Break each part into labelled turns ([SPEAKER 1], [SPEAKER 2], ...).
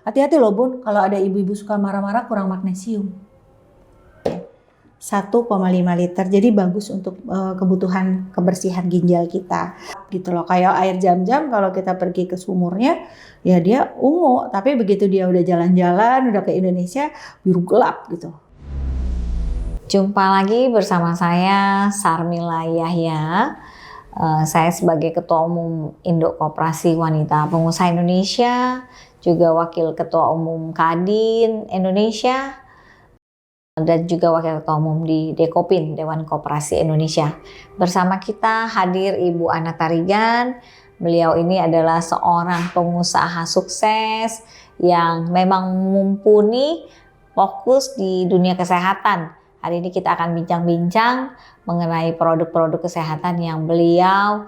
[SPEAKER 1] Hati-hati loh Bun, kalau ada ibu-ibu suka marah-marah kurang magnesium. 1,5 liter, jadi bagus untuk kebutuhan kebersihan ginjal kita gitu loh. Kayak air Zam-Zam kalau kita pergi ke sumurnya ya dia ungu, tapi begitu dia udah jalan-jalan udah ke Indonesia biru gelap gitu.
[SPEAKER 2] Jumpa lagi bersama saya Sarmila Yahya. Saya sebagai Ketua Umum Induk Koperasi Wanita Pengusaha Indonesia, juga Wakil Ketua Umum Kadin Indonesia, dan juga Wakil Ketua Umum di Dekopin, Dewan Koperasi Indonesia. Bersama kita hadir Ibu Ana Tarigan. Beliau ini adalah seorang pengusaha sukses yang memang mumpuni fokus di dunia kesehatan. Hari ini kita akan bincang-bincang mengenai produk-produk kesehatan yang beliau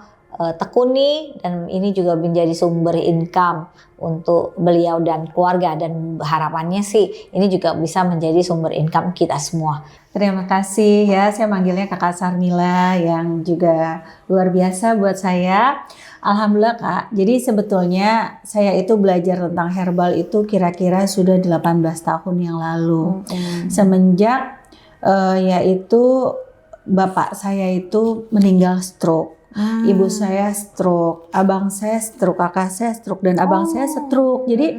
[SPEAKER 2] tekuni, dan ini juga menjadi sumber income untuk beliau dan keluarga, dan harapannya sih ini juga bisa menjadi sumber income kita semua.
[SPEAKER 1] Terima kasih ya, saya manggilnya Kakak Sarmila yang juga luar biasa buat saya. Alhamdulillah Kak, jadi sebetulnya saya itu belajar tentang herbal itu kira-kira sudah 18 tahun yang lalu. Semenjak yaitu bapak saya itu meninggal stroke. Ibu saya stroke, abang saya stroke, kakak saya stroke, dan abang saya stroke. Jadi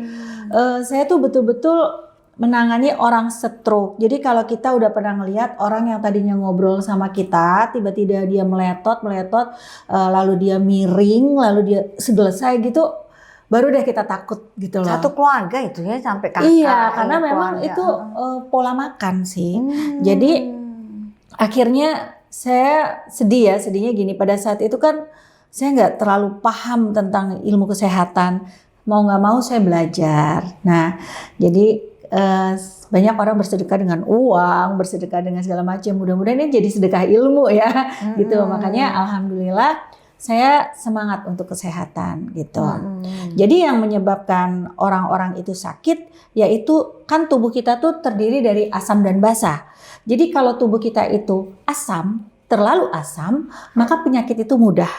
[SPEAKER 1] saya tuh betul-betul menangani orang stroke. Jadi kalau kita udah pernah ngelihat orang yang tadinya ngobrol sama kita, tiba-tiba dia meletot, lalu dia miring, lalu dia selesai gitu, baru deh kita takut gitu loh.
[SPEAKER 2] Satu keluarga itu ya, sampai kakak.
[SPEAKER 1] Iya, karena memang itu pola makan sih. Jadi akhirnya saya sedih ya, sedihnya gini, pada saat itu kan saya nggak terlalu paham tentang ilmu kesehatan, mau nggak mau saya belajar. Nah, jadi banyak orang bersedekah dengan uang, bersedekah dengan segala macam. Mudah-mudahan ini jadi sedekah ilmu ya, gitu. Makanya alhamdulillah saya semangat untuk kesehatan gitu. Jadi yang menyebabkan orang-orang itu sakit, yaitu kan tubuh kita tuh terdiri dari asam dan basa. Jadi kalau tubuh kita itu asam, terlalu asam, maka penyakit itu mudah.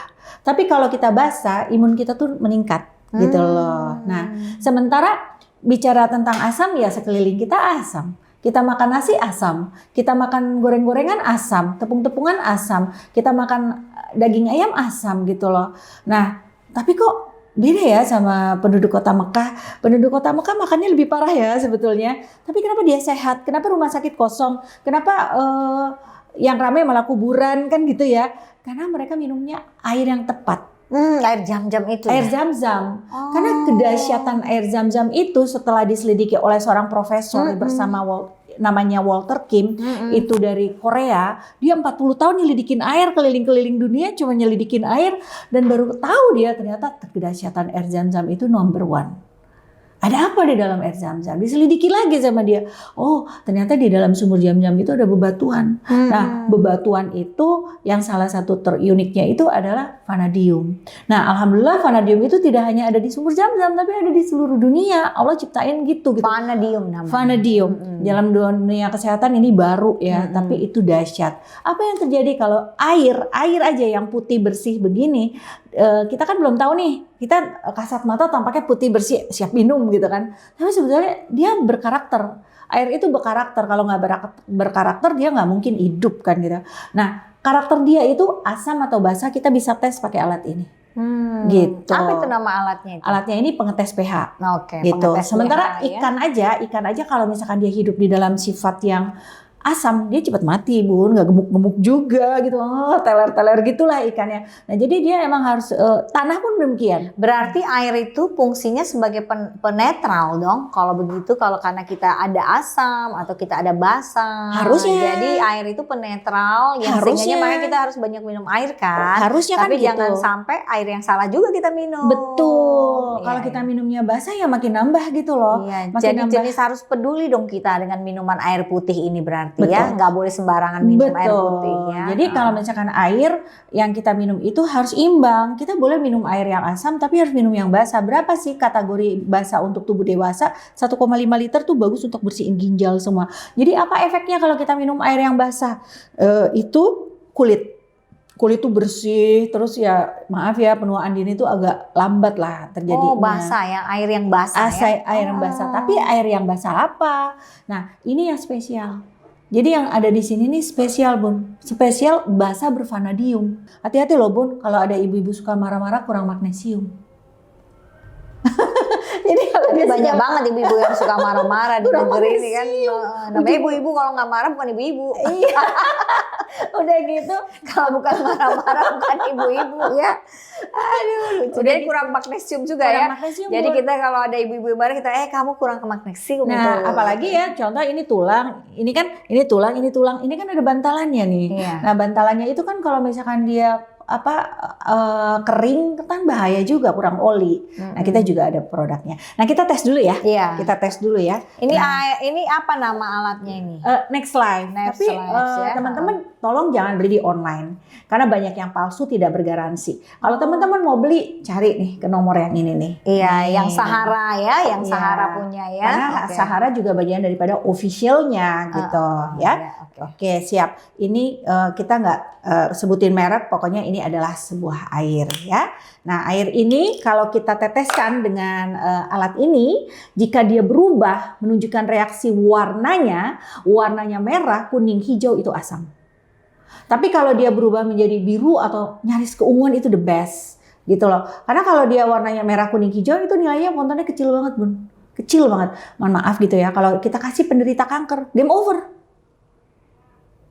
[SPEAKER 1] Tapi kalau kita basa, imun kita tuh meningkat gitu loh. Nah, sementara bicara tentang asam ya sekeliling kita asam. Kita makan nasi asam, kita makan goreng-gorengan asam, tepung-tepungan asam, kita makan daging ayam asam gitu loh. Nah, tapi kok beda ya sama penduduk kota Mekah. Penduduk kota Mekah makannya lebih parah ya sebetulnya. Tapi kenapa dia sehat? Kenapa rumah sakit kosong? Kenapa yang ramai malah kuburan kan gitu ya? Karena mereka minumnya air yang tepat.
[SPEAKER 2] Air Zam-Zam itu.
[SPEAKER 1] Air Zam-Zam. Karena kedahsyatan air Zam-Zam itu setelah diselidiki oleh seorang profesor bersama namanya Walter Kim, itu dari Korea. Dia 40 tahun nyelidikin air keliling-keliling dunia, cuma nyelidikin air, dan baru tahu dia ternyata kedahsyatan air Zam-Zam itu number one. Ada apa di dalam air Zam-Zam? Diselidiki lagi sama dia. Oh, ternyata di dalam sumur Zam-Zam itu ada bebatuan. Nah, bebatuan itu yang salah satu teruniknya itu adalah vanadium. Nah, alhamdulillah vanadium itu tidak hanya ada di sumur Zam-Zam, tapi ada di seluruh dunia. Allah ciptain gitu.
[SPEAKER 2] Vanadium namanya.
[SPEAKER 1] Vanadium. Dalam dunia kesehatan ini baru ya, tapi itu dahsyat. Apa yang terjadi kalau air aja yang putih bersih begini, kita kan belum tahu nih, kita kasat mata tampaknya putih bersih siap minum gitu kan, tapi sebetulnya dia berkarakter. Air itu berkarakter, kalau nggak berkarakter dia nggak mungkin hidup kan gitu. Nah, karakter dia itu asam atau basa kita bisa tes pakai alat ini. Gitu.
[SPEAKER 2] Apa itu nama alatnya itu?
[SPEAKER 1] Alatnya ini pengetes pH.
[SPEAKER 2] Oke,
[SPEAKER 1] gitu.
[SPEAKER 2] pengetes
[SPEAKER 1] Sementara
[SPEAKER 2] pH,
[SPEAKER 1] ikan aja kalau misalkan dia hidup di dalam sifat yang asam, dia cepat mati Bun, nggak gemuk-gemuk juga gitu, teler-teler gitulah ikannya. Nah jadi dia emang harus, tanah pun demikian.
[SPEAKER 2] Berarti air itu fungsinya sebagai penetral dong, kalau begitu, kalau karena kita ada asam atau kita ada basa.
[SPEAKER 1] Harusnya.
[SPEAKER 2] Jadi air itu penetral, yang sehingga makanya kita harus banyak minum air kan.
[SPEAKER 1] Harusnya
[SPEAKER 2] tapi
[SPEAKER 1] kan
[SPEAKER 2] jangan
[SPEAKER 1] gitu.
[SPEAKER 2] sampai air yang salah juga kita minum.
[SPEAKER 1] Betul, kalau kita minumnya basa ya makin nambah gitu loh.
[SPEAKER 2] Iya,
[SPEAKER 1] Makin
[SPEAKER 2] jadi
[SPEAKER 1] nambah.
[SPEAKER 2] jenis harus peduli dong kita dengan minuman air putih ini berarti.
[SPEAKER 1] Betul.
[SPEAKER 2] Ya, nggak boleh sembarangan minum air putih ya.
[SPEAKER 1] Jadi kalau misalkan air yang kita minum itu harus imbang. Kita boleh minum air yang asam tapi harus minum yang basa. Berapa sih kategori basa untuk tubuh dewasa? 1,5 liter tuh bagus untuk bersihin ginjal semua. Jadi apa efeknya kalau kita minum air yang basah? Itu kulit kulit tuh bersih, terus ya maaf ya penuaan dini tuh agak lambat lah terjadinya.
[SPEAKER 2] Oh basah ya, air yang basah ya?
[SPEAKER 1] Air yang basah, tapi air yang basah apa? Nah ini yang spesial. Jadi yang ada di sini nih spesial Bun, spesial basah bervanadium. Hati-hati loh Bun, kalau ada ibu-ibu suka marah-marah kurang magnesium. Jadi kalau dia
[SPEAKER 2] Banyak banget ibu-ibu yang suka marah-marah di
[SPEAKER 1] Kurang
[SPEAKER 2] negeri ini kan.
[SPEAKER 1] magnesium.
[SPEAKER 2] Namanya ibu-ibu kalau nggak marah bukan ibu-ibu.
[SPEAKER 1] Iya. Udah gitu,
[SPEAKER 2] Kalau bukan marah-marah bukan ibu-ibu ya. Aduh, lucu.
[SPEAKER 1] Udah
[SPEAKER 2] Jadi
[SPEAKER 1] gitu.
[SPEAKER 2] kurang magnesium juga
[SPEAKER 1] kurang
[SPEAKER 2] ya.
[SPEAKER 1] magnesium.
[SPEAKER 2] Jadi
[SPEAKER 1] Bun.
[SPEAKER 2] kita kalau ada ibu-ibu yang marah kita kamu kurang ke magnesium
[SPEAKER 1] Nah,
[SPEAKER 2] itu.
[SPEAKER 1] apalagi ya contoh ini tulang, ini kan ini tulang, ini kan ada bantalannya nih.
[SPEAKER 2] Iya.
[SPEAKER 1] Nah, bantalannya itu kan kalau misalkan dia kering kan bahaya juga, kurang oli. Nah, kita juga ada produknya. Nah, kita tes dulu ya.
[SPEAKER 2] Iya.
[SPEAKER 1] Kita tes dulu ya.
[SPEAKER 2] Ini ini apa nama alatnya ini?
[SPEAKER 1] Next Life.
[SPEAKER 2] Next
[SPEAKER 1] Tapi
[SPEAKER 2] Life, ya.
[SPEAKER 1] teman-teman tolong jangan beli di online karena banyak yang palsu, tidak bergaransi. Kalau teman-teman mau beli, cari nih ke nomor yang ini nih.
[SPEAKER 2] Iya,
[SPEAKER 1] Nih.
[SPEAKER 2] yang Sahara ya, yang
[SPEAKER 1] Iya.
[SPEAKER 2] Sahara punya ya.
[SPEAKER 1] Karena
[SPEAKER 2] Oke.
[SPEAKER 1] Sahara juga bagian daripada officialnya gitu ya.
[SPEAKER 2] Iya, oke.
[SPEAKER 1] Oke, siap. Ini kita nggak sebutin merek, pokoknya ini adalah sebuah air ya. Nah, air ini kalau kita teteskan dengan alat ini, jika dia berubah menunjukkan reaksi warnanya merah, kuning, hijau itu asam. Tapi kalau dia berubah menjadi biru atau nyaris keunguan itu the best gitu loh. Karena kalau dia warnanya merah, kuning, hijau itu nilainya fontennya kecil banget Bun. Kecil banget. Mohon maaf gitu ya, kalau kita kasih penderita kanker, game over.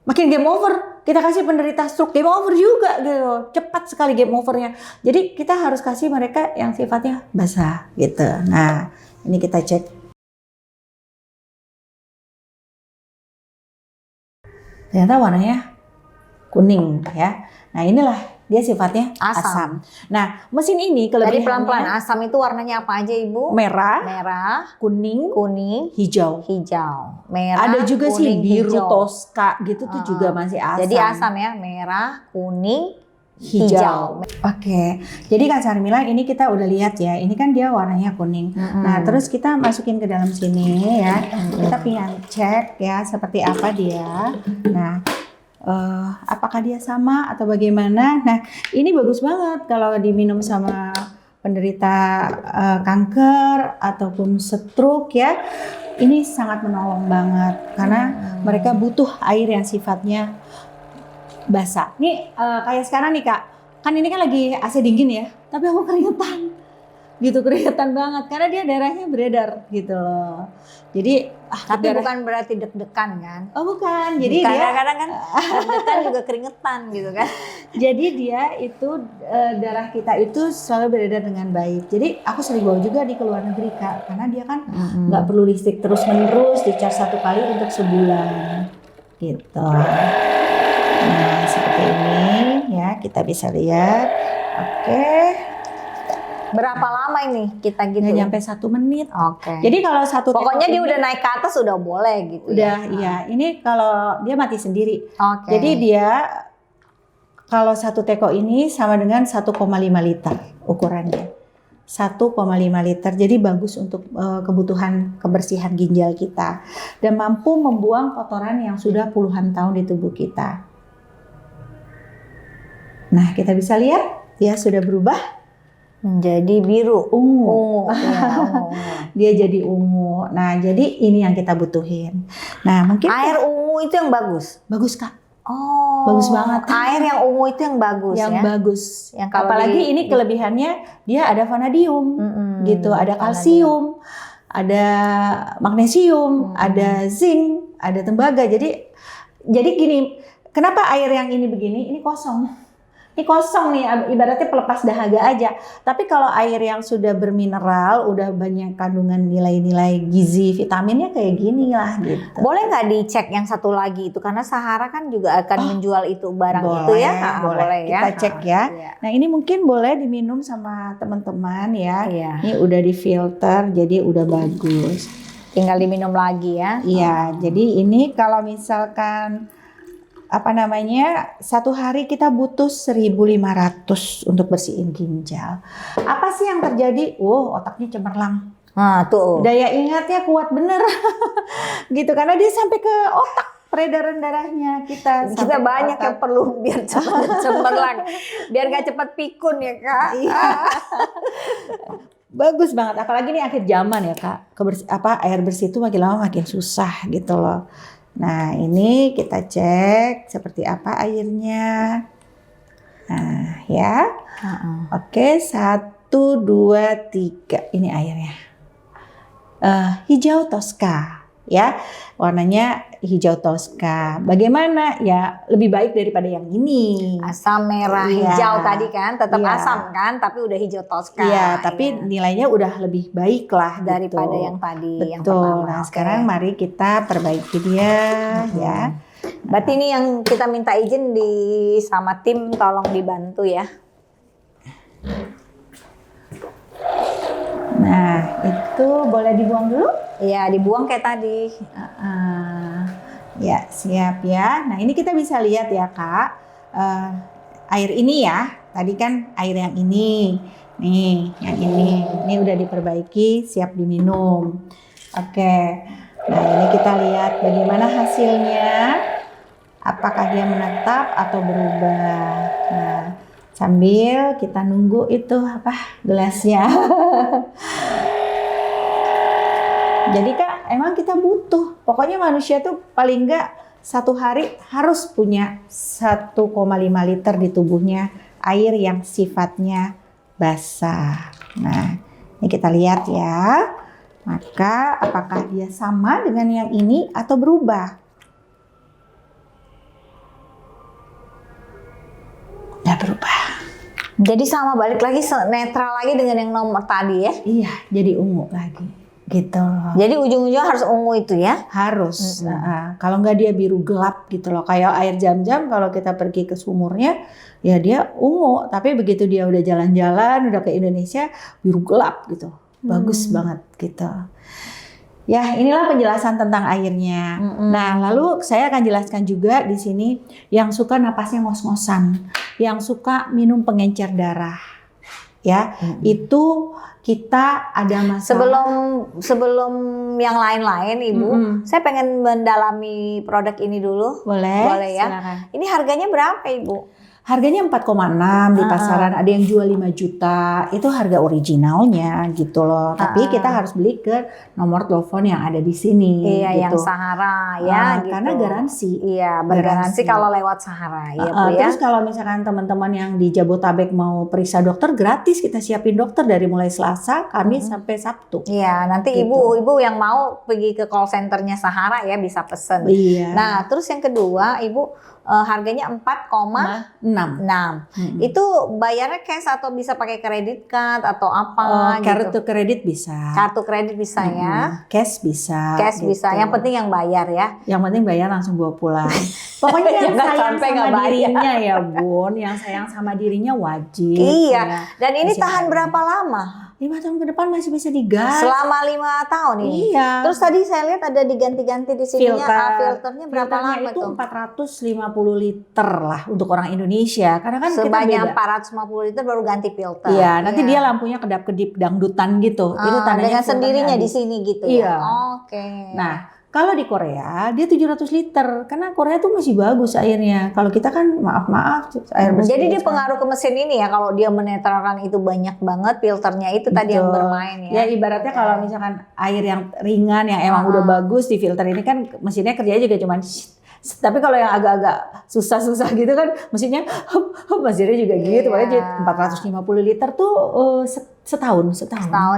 [SPEAKER 1] Makin game over, kita kasih penderita stroke, game over juga gitu. Cepat sekali game overnya. Jadi kita harus kasih mereka yang sifatnya basah gitu. Nah, ini kita cek. Ternyata warnanya kuning ya. Nah, inilah dia sifatnya asam. Nah, mesin ini
[SPEAKER 2] Jadi
[SPEAKER 1] kelebihannya
[SPEAKER 2] pelan-pelan asam itu warnanya apa aja Ibu?
[SPEAKER 1] merah,
[SPEAKER 2] Merah,
[SPEAKER 1] kuning,
[SPEAKER 2] kuning,
[SPEAKER 1] hijau.
[SPEAKER 2] hijau. Merah,
[SPEAKER 1] Ada juga sih
[SPEAKER 2] kuning,
[SPEAKER 1] biru
[SPEAKER 2] hijau.
[SPEAKER 1] Tosca gitu tuh juga masih asam.
[SPEAKER 2] Jadi asam ya, merah, kuning,
[SPEAKER 1] hijau.
[SPEAKER 2] hijau.
[SPEAKER 1] Oke, jadi Kak Sarmila ini kita udah lihat ya, ini kan dia warnanya kuning. Nah, terus kita masukin ke dalam sini ya, kita pengen cek ya seperti apa dia. Nah, apakah dia sama atau bagaimana? Nah, ini bagus banget kalau diminum sama penderita kanker ataupun stroke ya. Ini sangat menolong banget karena mereka butuh air yang sifatnya basah. Nih kayak sekarang nih Kak, kan ini kan lagi AC dingin ya, tapi aku keringetan. Gitu, keringetan banget karena dia darahnya beredar gitu loh. Jadi
[SPEAKER 2] Tapi bukan berarti deg-degan kan?
[SPEAKER 1] Oh bukan, jadi dia
[SPEAKER 2] Kadang-kadang kan deg-degan juga keringetan gitu kan?
[SPEAKER 1] jadi dia itu darah kita itu selalu beredar dengan baik. Jadi aku sering bawa juga di luar negeri Kak, karena dia kan nggak perlu listrik terus-menerus, di-charge 1 kali untuk sebulan gitu. Nah seperti ini ya, kita bisa lihat. Oke.
[SPEAKER 2] Berapa lama ini kita gitu?
[SPEAKER 1] Nggak nyampe 1 menit.
[SPEAKER 2] Oke.
[SPEAKER 1] Jadi kalau satu
[SPEAKER 2] Pokoknya
[SPEAKER 1] teko
[SPEAKER 2] dia
[SPEAKER 1] ini
[SPEAKER 2] udah naik ke atas udah boleh gitu.
[SPEAKER 1] udah iya. Ini kalau dia mati sendiri.
[SPEAKER 2] Oke.
[SPEAKER 1] Jadi dia kalau 1 teko ini sama dengan 1,5 liter ukurannya. 1,5 liter. Jadi bagus untuk kebutuhan kebersihan ginjal kita dan mampu membuang kotoran yang sudah puluhan tahun di tubuh kita. Nah, kita bisa lihat dia sudah berubah
[SPEAKER 2] menjadi biru,
[SPEAKER 1] ungu.
[SPEAKER 2] Iya, ungu.
[SPEAKER 1] Dia jadi ungu. Nah, jadi ini yang kita butuhin. Nah, mungkin
[SPEAKER 2] Air ungu itu yang bagus.
[SPEAKER 1] bagus Kak.
[SPEAKER 2] Oh,
[SPEAKER 1] Bagus banget.
[SPEAKER 2] Air yang ungu itu yang bagus
[SPEAKER 1] Yang
[SPEAKER 2] ya.
[SPEAKER 1] bagus.
[SPEAKER 2] Yang kalau
[SPEAKER 1] apalagi ini kelebihannya dia ada vanadium, gitu, ada kalsium, ada magnesium, ada zinc, ada tembaga. Jadi gini, kenapa air yang ini begini? Ini kosong. Ini kosong nih, ibaratnya pelepas dahaga aja. Tapi kalau air yang sudah bermineral, udah banyak kandungan nilai-nilai gizi, vitaminnya kayak gini lah gitu.
[SPEAKER 2] Boleh nggak dicek yang satu lagi itu? Karena Sahara kan juga akan menjual itu barang itu ya.
[SPEAKER 1] Boleh
[SPEAKER 2] Ya.
[SPEAKER 1] kita cek ya.
[SPEAKER 2] Iya.
[SPEAKER 1] Nah ini mungkin boleh diminum sama teman-teman ya.
[SPEAKER 2] Iya.
[SPEAKER 1] Ini udah difilter, jadi udah bagus.
[SPEAKER 2] Tinggal diminum lagi ya.
[SPEAKER 1] Iya, jadi ini kalau misalkan satu hari kita butuh 1.500 untuk bersihin ginjal. Apa sih yang terjadi? Otaknya cemerlang.
[SPEAKER 2] Nah tuh.
[SPEAKER 1] Daya ingatnya kuat bener. Gitu, karena dia sampai ke otak. peredaran darahnya kita.
[SPEAKER 2] Kita banyak yang perlu biar cepat cemerlang, biar gak cepat pikun ya Kak.
[SPEAKER 1] Iya. Bagus banget, apalagi ini akhir zaman ya Kak. Air bersih itu makin lama makin susah gitu loh. Nah ini kita cek seperti apa airnya. Nah ya, oke 1, 2, 3 ini airnya. Hijau Tosca ya, warnanya hijau Tosca. Bagaimana ya, lebih baik daripada yang ini.
[SPEAKER 2] Asam merah hijau tadi kan, tetap asam kan, tapi udah hijau Tosca.
[SPEAKER 1] Iya, tapi nilainya udah lebih baik lah
[SPEAKER 2] daripada
[SPEAKER 1] gitu.
[SPEAKER 2] yang tadi.
[SPEAKER 1] Betul.
[SPEAKER 2] Yang pertama.
[SPEAKER 1] Nah sekarang mari kita perbaiki dia ya.
[SPEAKER 2] Berarti ini yang kita minta izin sama tim, tolong dibantu ya.
[SPEAKER 1] Nah itu boleh dibuang dulu?
[SPEAKER 2] Iya, dibuang kayak tadi.
[SPEAKER 1] Ya siap ya. Nah ini kita bisa lihat ya Kak, air ini ya. Tadi kan air yang ini, nih yang ini udah diperbaiki, siap diminum. Oke. Nah ini kita lihat bagaimana hasilnya. Apakah dia menetap atau berubah? Nah sambil kita nunggu itu gelasnya. Jadi Kak, emang kita butuh. Pokoknya manusia tuh paling enggak 1 hari harus punya 1,5 liter di tubuhnya air yang sifatnya basah. Nah, ini kita lihat ya. Maka apakah dia sama dengan yang ini atau berubah? Nggak berubah.
[SPEAKER 2] Jadi sama, balik lagi netral lagi dengan yang nomor tadi ya?
[SPEAKER 1] Iya, jadi ungu lagi. Gitu loh.
[SPEAKER 2] Jadi ujung-ujungnya harus ungu itu ya?
[SPEAKER 1] Harus. Kalau nggak dia biru gelap gitu loh. Kayak air jam-jam kalau kita pergi ke sumurnya, ya dia ungu. Tapi begitu dia udah jalan-jalan, udah ke Indonesia, biru gelap gitu. Bagus banget gitu. Ya inilah penjelasan tentang airnya. Nah lalu saya akan jelaskan juga di sini yang suka napasnya ngos-ngosan, yang suka minum pengencer darah, ya itu kita ada masalah.
[SPEAKER 2] Sebelum yang lain-lain Ibu, saya pengen mendalami produk ini dulu.
[SPEAKER 1] Boleh
[SPEAKER 2] ya.
[SPEAKER 1] Silakan.
[SPEAKER 2] Ini harganya berapa Ibu?
[SPEAKER 1] Harganya 4,6 di pasaran, ada yang jual 5 juta, itu harga originalnya gitu loh. Tapi kita harus beli ke nomor telepon yang ada di sini.
[SPEAKER 2] Iya,
[SPEAKER 1] gitu.
[SPEAKER 2] yang Sahara ya. Gitu.
[SPEAKER 1] Karena garansi.
[SPEAKER 2] Iya, bergaransi kalau lewat Sahara ya Bu ya.
[SPEAKER 1] Terus kalau misalkan teman-teman yang di Jabotabek mau periksa dokter, gratis kita siapin dokter dari mulai Selasa, Kamis sampai Sabtu.
[SPEAKER 2] Iya, nanti
[SPEAKER 1] gitu.
[SPEAKER 2] ibu yang mau pergi ke call centernya Sahara ya bisa pesen.
[SPEAKER 1] Iya.
[SPEAKER 2] Nah, terus yang kedua Ibu harganya 4,6. Itu bayarnya cash atau bisa pakai kredit card atau apa
[SPEAKER 1] Kartu kredit bisa.
[SPEAKER 2] Kartu kredit bisa ya.
[SPEAKER 1] Cash bisa.
[SPEAKER 2] Cash
[SPEAKER 1] gitu.
[SPEAKER 2] bisa. Yang penting yang bayar ya.
[SPEAKER 1] Yang penting bayar langsung bawa pulang. Pokoknya yang sayang sama dirinya ya Bun, yang sayang sama dirinya wajib.
[SPEAKER 2] Iya.
[SPEAKER 1] Ya.
[SPEAKER 2] Dan ini tahan berapa lama?
[SPEAKER 1] 5 tahun ke depan masih bisa digas.
[SPEAKER 2] Selama 5 tahun ini.
[SPEAKER 1] Iya.
[SPEAKER 2] Terus tadi saya lihat ada diganti-ganti di sininya. Filternya berapa lama
[SPEAKER 1] itu
[SPEAKER 2] tuh?
[SPEAKER 1] 450 liter lah untuk orang Indonesia. Karena kan
[SPEAKER 2] sebanyak
[SPEAKER 1] kita
[SPEAKER 2] 450 liter baru ganti filter.
[SPEAKER 1] Iya, nanti dia lampunya kedap-kedip dangdutan gitu. Itu tandanya
[SPEAKER 2] dengan sendirinya di sini gitu
[SPEAKER 1] iya.
[SPEAKER 2] ya. Oke.
[SPEAKER 1] Nah, kalau di Korea dia 700 liter karena Korea tuh masih bagus airnya. Kalau kita kan maaf air bersih.
[SPEAKER 2] Jadi dia pengaruh ke mesin ini ya, kalau dia menetralkan itu banyak banget filternya itu tadi yang bermain ya.
[SPEAKER 1] Ya ibaratnya kalau misalkan air yang ringan yang emang udah bagus di filter ini kan mesinnya kerjanya juga cuman tapi kalau yang agak-agak susah-susah gitu kan mesinnya mesinnya juga gitu. Makanya 450 liter tuh setahun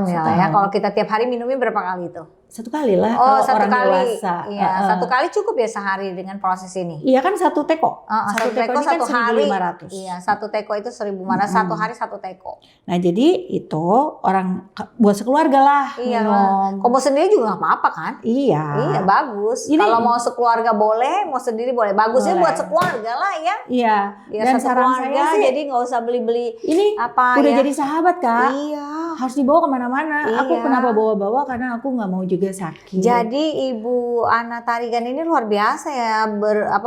[SPEAKER 2] ya. Kalau kita tiap hari minumnya berapa kali tuh?
[SPEAKER 1] 1 kali lah.
[SPEAKER 2] Oh,
[SPEAKER 1] kalau
[SPEAKER 2] 1
[SPEAKER 1] orang
[SPEAKER 2] kali.
[SPEAKER 1] Dewasa.
[SPEAKER 2] Iya, 1 kali cukup ya sehari dengan proses ini.
[SPEAKER 1] Iya kan 1 teko.
[SPEAKER 2] 1 teko
[SPEAKER 1] ini kan
[SPEAKER 2] 1 hari.
[SPEAKER 1] 1.500.
[SPEAKER 2] Iya, 1 teko itu 1.500. 1 hari 1 teko.
[SPEAKER 1] Nah jadi itu orang buat sekeluarga lah minum.
[SPEAKER 2] Kalau mau sendiri juga nggak apa-apa kan?
[SPEAKER 1] Iya.
[SPEAKER 2] Iya bagus. Kalau mau sekeluarga boleh, mau sendiri boleh. Bagusnya buat sekeluarga lah ya.
[SPEAKER 1] Iya.
[SPEAKER 2] Ya,
[SPEAKER 1] dan
[SPEAKER 2] satu
[SPEAKER 1] saran
[SPEAKER 2] keluarga
[SPEAKER 1] saya sih,
[SPEAKER 2] jadi nggak usah beli-beli
[SPEAKER 1] ini
[SPEAKER 2] apa
[SPEAKER 1] udah
[SPEAKER 2] ya.
[SPEAKER 1] jadi sahabat Kak.
[SPEAKER 2] Iya.
[SPEAKER 1] harus dibawa kemana-mana. Aku
[SPEAKER 2] Iya.
[SPEAKER 1] kenapa bawa-bawa? Karena aku nggak mau juga sakit.
[SPEAKER 2] Jadi Ibu Ana Tarigan ini luar biasa ya,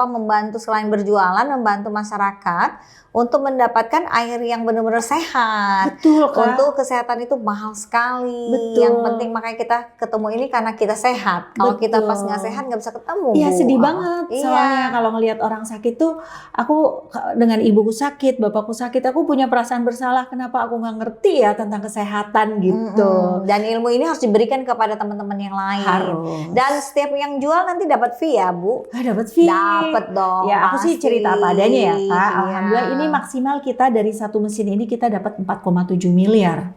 [SPEAKER 2] membantu selain berjualan, membantu masyarakat untuk mendapatkan air yang benar-benar sehat.
[SPEAKER 1] Betul, Kak.
[SPEAKER 2] Untuk kesehatan itu mahal sekali.
[SPEAKER 1] Betul.
[SPEAKER 2] Yang penting makanya kita ketemu ini karena kita sehat. Kalau kita pas nggak sehat nggak bisa ketemu.
[SPEAKER 1] Iya,
[SPEAKER 2] Bu.
[SPEAKER 1] sedih banget.
[SPEAKER 2] Iya.
[SPEAKER 1] Soalnya kalau ngelihat orang sakit tuh, aku dengan ibuku sakit, bapakku sakit, aku punya perasaan bersalah. Kenapa aku nggak ngerti ya tentang kesehatan gitu.
[SPEAKER 2] Dan ilmu ini harus diberikan kepada teman-teman yang lain.
[SPEAKER 1] Harus.
[SPEAKER 2] Dan setiap yang jual nanti dapat fee ya, Bu?
[SPEAKER 1] Dapat fee.
[SPEAKER 2] Dapat dong.
[SPEAKER 1] Ya, aku sih
[SPEAKER 2] pasti.
[SPEAKER 1] cerita apa adanya ya, Kak.
[SPEAKER 2] Iya.
[SPEAKER 1] Alhamdulillah ini maksimal kita dari satu mesin ini kita dapat 4,7 miliar.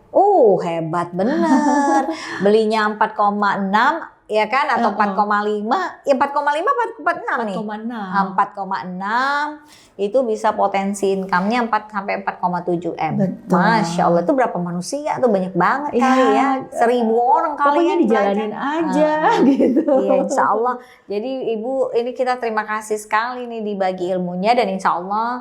[SPEAKER 2] Hebat bener. Belinya 4,6 ya kan, atau 4,5? Ya 4,5 4,6 nih. 4,6 itu bisa potensi income-nya 4 sampai 4,7 M.
[SPEAKER 1] Betul.
[SPEAKER 2] Masya Allah, itu berapa manusia tuh, banyak banget
[SPEAKER 1] Iya.
[SPEAKER 2] kali ya. 1.000 orang kali
[SPEAKER 1] Pokoknya
[SPEAKER 2] yang
[SPEAKER 1] dijalanin
[SPEAKER 2] belajar.
[SPEAKER 1] aja gitu.
[SPEAKER 2] Iya, insya Allah. Jadi Ibu, ini kita terima kasih sekali nih dibagi ilmunya, dan insya Allah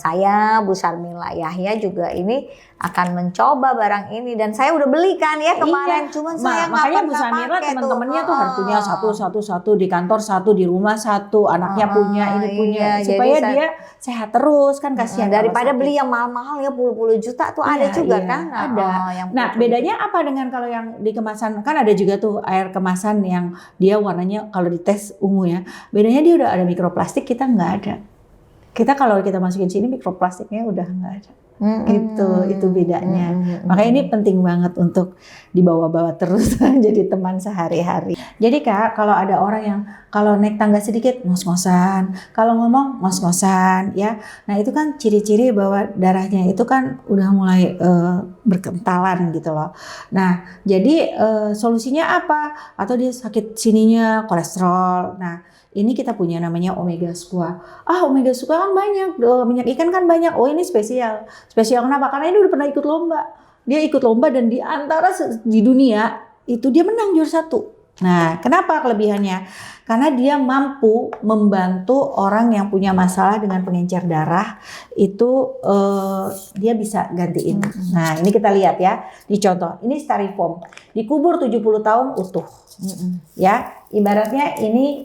[SPEAKER 2] saya Bu Sarmila Yahya juga ini akan mencoba barang ini, dan saya udah beli kan ya kemarin.
[SPEAKER 1] Iya.
[SPEAKER 2] Cuman saya
[SPEAKER 1] makanya Bu Samira teman-temannya tuh harus punya satu di kantor, satu di rumah, satu anaknya punya, ini punya, supaya dia sehat terus kan, kasihan
[SPEAKER 2] daripada beli yang mahal-mahal ya puluh-puluh juta tuh. Ada juga kan.
[SPEAKER 1] Ada.
[SPEAKER 2] Yang
[SPEAKER 1] Nah, bedanya apa dengan kalau yang di kemasan? Kan ada juga tuh air kemasan yang dia warnanya kalau dites ungu ya. Bedanya dia udah ada mikroplastik, kita nggak ada. Kita kalau kita masukin sini mikroplastiknya udah nggak ada. Itu bedanya. Makanya ini penting banget untuk dibawa-bawa terus jadi teman sehari-hari. Jadi Kak, kalau ada orang yang kalau naik tangga sedikit ngos-ngosan, kalau ngomong ngos-ngosan ya. Nah, itu kan ciri-ciri bahwa darahnya itu kan udah mulai berkentalan gitu loh. Nah, jadi solusinya apa? Atau dia sakit sininya kolesterol. Nah, ini kita punya namanya Omega Squat. Omega Squat kan banyak, minyak ikan kan banyak. Ini spesial. Spesial kenapa? Karena ini udah pernah ikut lomba. Dia ikut lomba dan di antara di dunia itu dia menang juara 1. Nah, kenapa kelebihannya? Karena dia mampu membantu orang yang punya masalah dengan pengencer darah itu dia bisa gantiin. Nah, ini kita lihat ya. Di contoh, ini styrofoam. Dikubur 70 tahun utuh. Ya, ibaratnya ini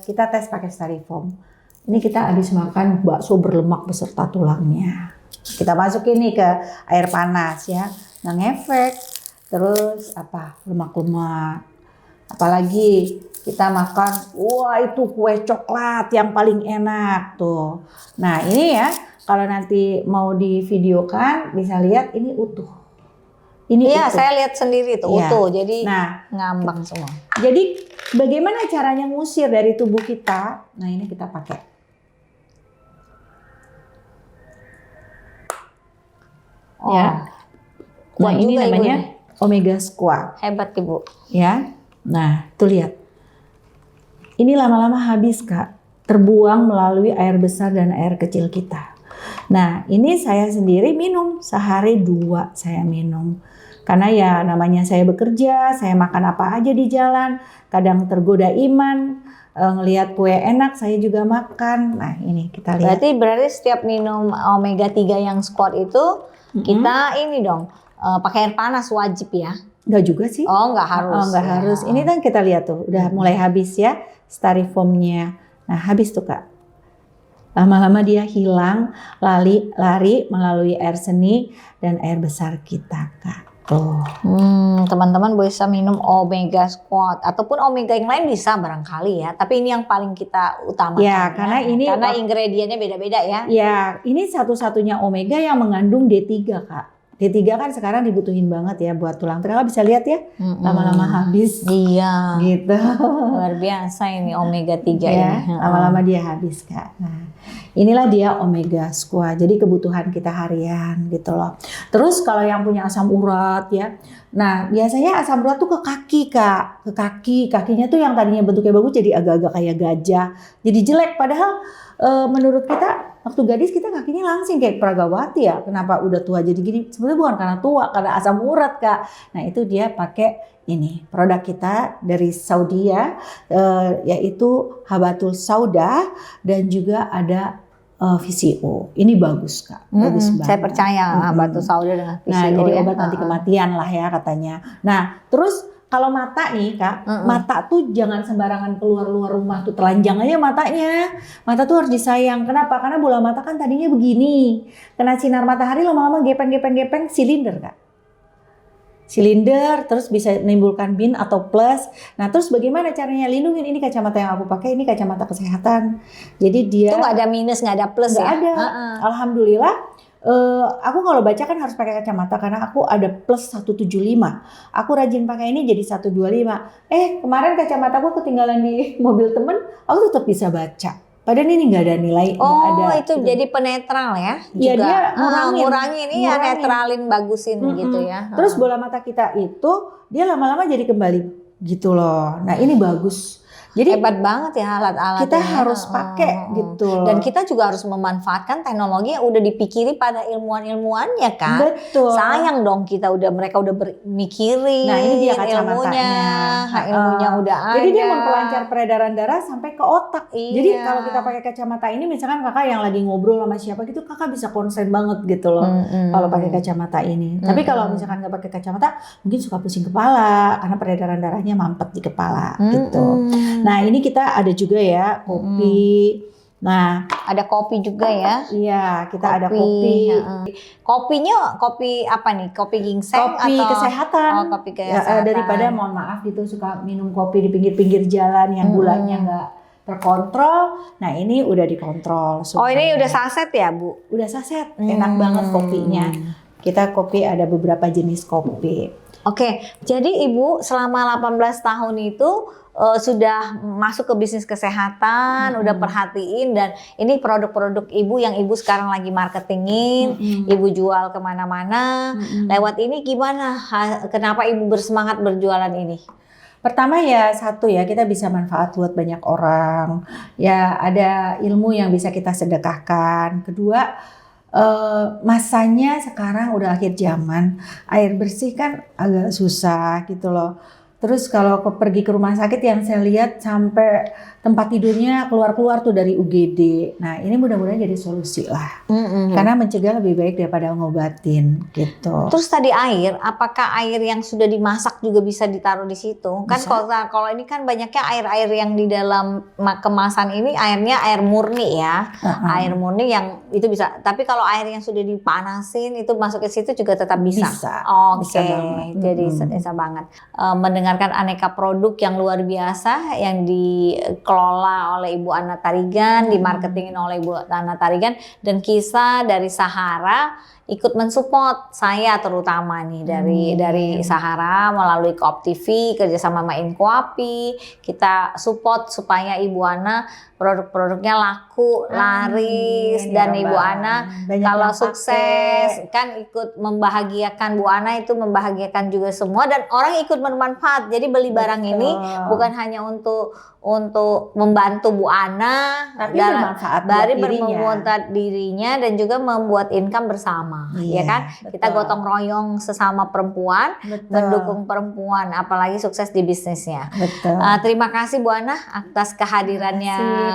[SPEAKER 1] kita tes pakai styrofoam. Ini kita habis makan bakso berlemak beserta tulangnya. Kita masukin nih ke air panas ya. Nah, ngefek. Terus lemak-lemak. Apalagi kita makan, itu kue coklat yang paling enak tuh. Nah, ini ya, kalau nanti mau divideokan bisa lihat ini utuh. Ini
[SPEAKER 2] iya,
[SPEAKER 1] utuh.
[SPEAKER 2] saya lihat sendiri tuh utuh. Jadi ngambang semua.
[SPEAKER 1] Jadi bagaimana caranya ngusir dari tubuh kita? Nah, ini kita pakai. Ya. Nah, ini namanya Omega Squat.
[SPEAKER 2] Hebat Ibu.
[SPEAKER 1] Ya. Nah, tuh lihat. Ini lama-lama habis, Kak. Terbuang melalui air besar dan air kecil kita. Nah, ini saya sendiri minum. Sehari 2 saya minum. Karena ya namanya saya bekerja, saya makan apa aja di jalan. Kadang tergoda iman. Ngelihat kue enak, saya juga makan. Nah, ini kita lihat.
[SPEAKER 2] Berarti setiap minum Omega 3 yang squat itu, kita ini dong, pakai air panas wajib ya?
[SPEAKER 1] Enggak juga sih.
[SPEAKER 2] Nggak harus.
[SPEAKER 1] Nggak harus. Ini kan kita lihat tuh, udah mulai habis ya styrofoamnya. Nah, habis tuh Kak. Lama-lama dia hilang, lari melalui air seni dan air besar kita, Kak. Tuh.
[SPEAKER 2] Teman-teman bisa minum Omega Squat ataupun Omega yang lain bisa barangkali ya. Tapi ini yang paling kita utamakan.
[SPEAKER 1] Ya, karena
[SPEAKER 2] ingredientnya beda-beda ya.
[SPEAKER 1] Ya, ini satu-satunya Omega yang mengandung D3, Kak. D3 kan sekarang dibutuhin banget ya buat tulang. Kakak bisa lihat ya, lama-lama habis.
[SPEAKER 2] Iya.
[SPEAKER 1] Gitu.
[SPEAKER 2] Luar biasa ini Omega 3
[SPEAKER 1] ya,
[SPEAKER 2] ini.
[SPEAKER 1] Lama-lama dia habis, Kak. Nah, inilah dia Omega Squat. Jadi kebutuhan kita harian gitu loh. Terus kalau yang punya asam urat ya. Nah, biasanya asam urat tuh ke kaki, Kak. Ke kaki. Kakinya tuh yang tadinya bentuknya bagus jadi agak-agak kayak gajah. Jadi jelek. Padahal menurut kita waktu gadis kita kakinya langsing kayak Pragawati ya. Kenapa udah tua jadi gini? Sebenarnya bukan karena tua, karena asam urat, Kak. Nah, itu dia pakai ini produk kita dari Saudi ya, yaitu Habatul Sauda dan juga ada VCO. Ini bagus Kak, bagus banget.
[SPEAKER 2] Saya percaya batu sauda dengan VCO.
[SPEAKER 1] Nah, jadi
[SPEAKER 2] ya.
[SPEAKER 1] obat anti kematian lah ya katanya. Nah, terus kalau mata nih Kak, mata tuh jangan sembarangan keluar rumah tuh, telanjang aja matanya. Mata tuh harus disayang. Kenapa? Karena bola mata kan tadinya begini. Kena sinar matahari lama-lama gepeng silinder Kak. Silinder terus bisa menimbulkan min atau plus. Nah, terus bagaimana caranya lindungin? Ini kacamata yang aku pakai, ini kacamata kesehatan. Jadi dia
[SPEAKER 2] itu nggak ada minus, nggak ada plus
[SPEAKER 1] nggak
[SPEAKER 2] ya?
[SPEAKER 1] ada. Alhamdulillah. Aku kalau baca kan harus pakai kacamata karena aku ada plus 175. Aku rajin pakai ini jadi 125. Kemarin kacamata aku ketinggalan di mobil temen, aku tetap bisa baca. Padahal ini nggak ada nilai.
[SPEAKER 2] Itu gitu. Jadi penetral ya?
[SPEAKER 1] Iya, dia
[SPEAKER 2] ngurangin ini ya, netralin, bagusin gitu ya.
[SPEAKER 1] Terus bola mata kita itu dia lama-lama jadi kembali gitu loh. Nah ini bagus. Jadi
[SPEAKER 2] hebat banget ya alat-alat
[SPEAKER 1] kita harus pakai gitu loh.
[SPEAKER 2] Dan kita juga harus memanfaatkan teknologi yang udah dipikiri pada ilmuwan-ilmuwannya kan.
[SPEAKER 1] Betul.
[SPEAKER 2] Sayang dong mereka udah mikirin.
[SPEAKER 1] Nah ini dia kacamatanya.
[SPEAKER 2] Ilmunya udah ada.
[SPEAKER 1] Jadi dia memperlancar peredaran darah sampai ke otak.
[SPEAKER 2] Iya.
[SPEAKER 1] Jadi kalau kita pakai kacamata ini, misalkan kakak yang lagi ngobrol sama siapa gitu, kakak bisa konsen banget gitu loh. Kalau pakai kacamata ini. Tapi kalau misalkan nggak pakai kacamata, mungkin suka pusing kepala karena peredaran darahnya mampet di kepala gitu. Nah ini kita ada juga ya kopi. Nah
[SPEAKER 2] ada kopi juga ya?
[SPEAKER 1] Iya kita ada kopi.
[SPEAKER 2] Kopinya kopi apa nih? Kopi ginseng
[SPEAKER 1] kopi
[SPEAKER 2] atau
[SPEAKER 1] kesehatan?
[SPEAKER 2] Kopi kesehatan.
[SPEAKER 1] Ya, daripada mohon maaf gitu suka minum kopi di pinggir-pinggir jalan yang gulanya nggak terkontrol. Nah ini udah dikontrol.
[SPEAKER 2] Ini udah saset ya Bu?
[SPEAKER 1] Udah saset. Enak banget kopinya. Kita kopi ada beberapa jenis kopi.
[SPEAKER 2] Oke, jadi Ibu selama 18 tahun itu sudah masuk ke bisnis kesehatan, udah perhatiin, dan ini produk-produk Ibu yang Ibu sekarang lagi marketingin, Ibu jual kemana-mana. Lewat ini gimana? Kenapa Ibu bersemangat berjualan ini?
[SPEAKER 1] Pertama ya satu ya, kita bisa manfaat buat banyak orang. Ya ada ilmu yang bisa kita sedekahkan. Kedua, masanya sekarang udah akhir zaman, air bersih kan agak susah gitu loh. Terus kalau pergi ke rumah sakit yang saya lihat sampai tempat tidurnya keluar-keluar tuh dari UGD. Nah ini mudah-mudahan jadi solusi lah. Karena mencegah lebih baik daripada ngobatin gitu.
[SPEAKER 2] Terus tadi air, apakah air yang sudah dimasak juga bisa ditaruh di situ? Kan kalau ini kan banyaknya air-air yang di dalam kemasan ini airnya air murni ya. Air murni yang itu bisa. Tapi kalau air yang sudah dipanasin itu masuk ke situ juga tetap bisa. Oke. Jadi bisa banget. Mendengarkan aneka produk yang luar biasa yang dikelola oleh Ibu Ana Tarigan, dimarketingin oleh Ibu Ana Tarigan, dan kisah dari Sahara ikut mensupport saya terutama nih dari Sahara melalui Coop TV kerjasama sama Inkoapi, kita support supaya Ibu Ana produk-produknya laku, laris, dan Ibu Ana kalau sukses kan ikut membahagiakan Bu Ana, itu membahagiakan juga semua, dan orang ikut bermanfaat. Jadi beli barang ini bukan hanya untuk membantu Bu Ana,
[SPEAKER 1] tapi bermanfaat
[SPEAKER 2] dirinya dan juga membuat income bersama. Ya kan? Betul. Kita gotong royong sesama perempuan, mendukung perempuan, apalagi sukses di bisnisnya. Terima kasih Bu Ana atas kehadirannya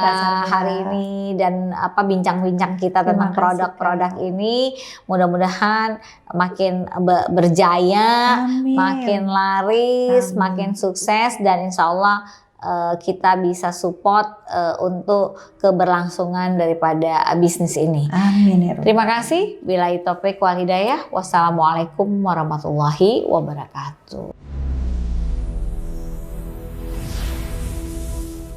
[SPEAKER 2] hari ini dan bincang-bincang kita tentang produk-produk ini. Mudah-mudahan makin berjaya, makin laris, makin sukses, dan insya Allah kita bisa support untuk keberlangsungan daripada bisnis ini.
[SPEAKER 1] Amin ya Rabbal.
[SPEAKER 2] Terima kasih. Billahi taufiq wal hidayah. Wassalamualaikum warahmatullahi wabarakatuh.